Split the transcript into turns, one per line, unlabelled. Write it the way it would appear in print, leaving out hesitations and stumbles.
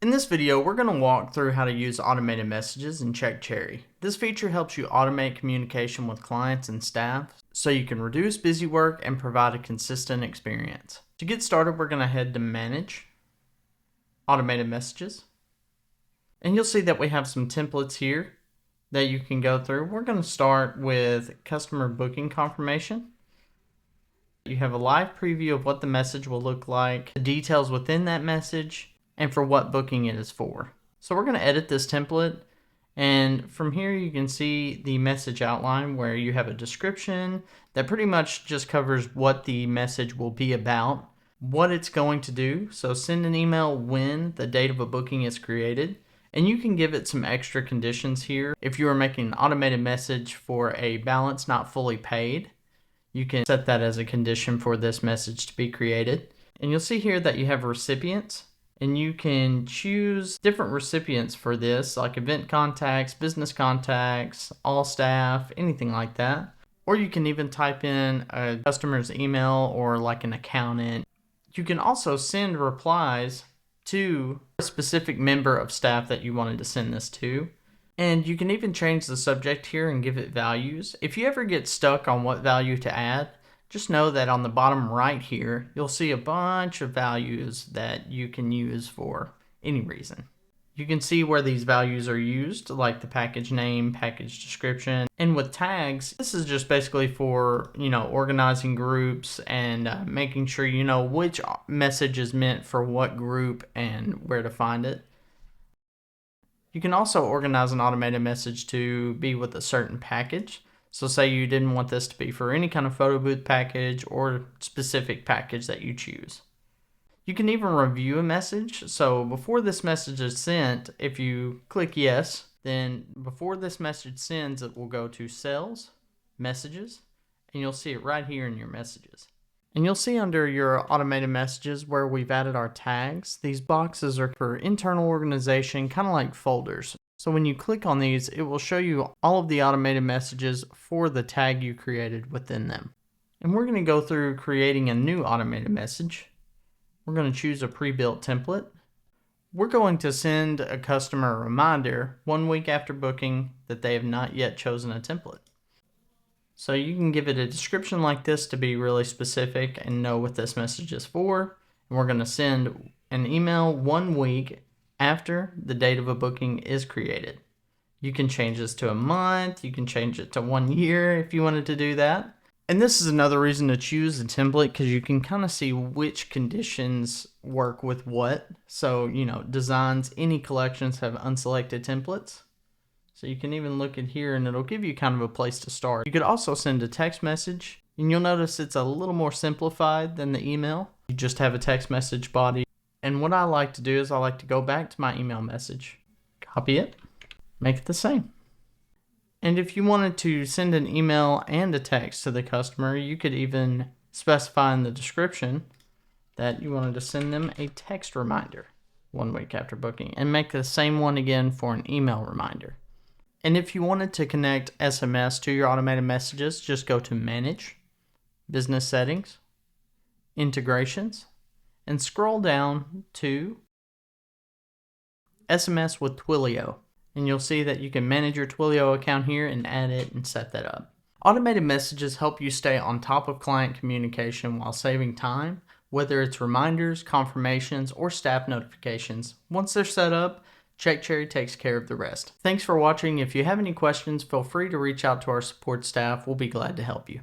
In this video, we're going to walk through how to use automated messages in CheckCherry. This feature helps you automate communication with clients and staff so you can reduce busy work and provide a consistent experience. To get started, we're going to head to Manage, Automated Messages, and you'll see that we have some templates here that you can go through. We're going to start with Customer Booking Confirmation. You have a live preview of what the message will look like, the details within that message, and for what booking it is for. So we're going to edit this template, and from here you can see the message outline where you have a description that pretty much just covers what the message will be about, what it's going to do. So send an email when the date of a booking is created, and you can give it some extra conditions here. If you are making an automated message for a balance not fully paid, you can set that as a condition for this message to be created. And you'll see here that you have recipients, and you can choose different recipients for this, like event contacts, business contacts, all staff, anything like that. Or you can even type in a customer's email or like an accountant. You can also send replies to a specific member of staff that you wanted to send this to. And you can even change the subject here and give it values. If you ever get stuck on what value to add, just know that on the bottom right here, you'll see a bunch of values that you can use for any reason. You can see where these values are used, like the package name, package description. And with tags, this is just basically for, organizing groups and making sure you know which message is meant for what group and where to find it. You can also organize an automated message to be with a certain package. So say you didn't want this to be for any kind of photo booth package or specific package that you choose. You can even review a message. So before this message is sent, if you click yes, then before this message sends, it will go to Sales, Messages, and you'll see it right here in your messages. And you'll see under your automated messages where we've added our tags. These boxes are for internal organization, kind of like folders. So when you click on these, it will show you all of the automated messages for the tag you created within them. And we're going to go through creating a new automated message. We're going to choose a pre-built template. We're going to send a customer a reminder 1 week after booking that they have not yet chosen a template. So you can give it a description like this to be really specific and know what this message is for. And we're going to send an email 1 week after the date of a booking is created. You can change this to a month. You can change it to 1 year if you wanted to do that. And this is another reason to choose a template, because you can kind of see which conditions work with what. So, designs, any collections have unselected templates. So you can even look at here and it'll give you kind of a place to start. You could also send a text message, and you'll notice it's a little more simplified than the email. You just have a text message body. And what I like to do is I like to go back to my email message, copy it, make it the same. And if you wanted to send an email and a text to the customer, you could even specify in the description that you wanted to send them a text reminder 1 week after booking, and make the same one again for an email reminder. And if you wanted to connect SMS to your automated messages, just go to Manage, Business Settings, Integrations, and scroll down to SMS with Twilio. And you'll see that you can manage your Twilio account here and add it and set that up. Automated messages help you stay on top of client communication while saving time, whether it's reminders, confirmations, or staff notifications. Once they're set up, CheckCherry takes care of the rest. Thanks for watching. If you have any questions, feel free to reach out to our support staff. We'll be glad to help you.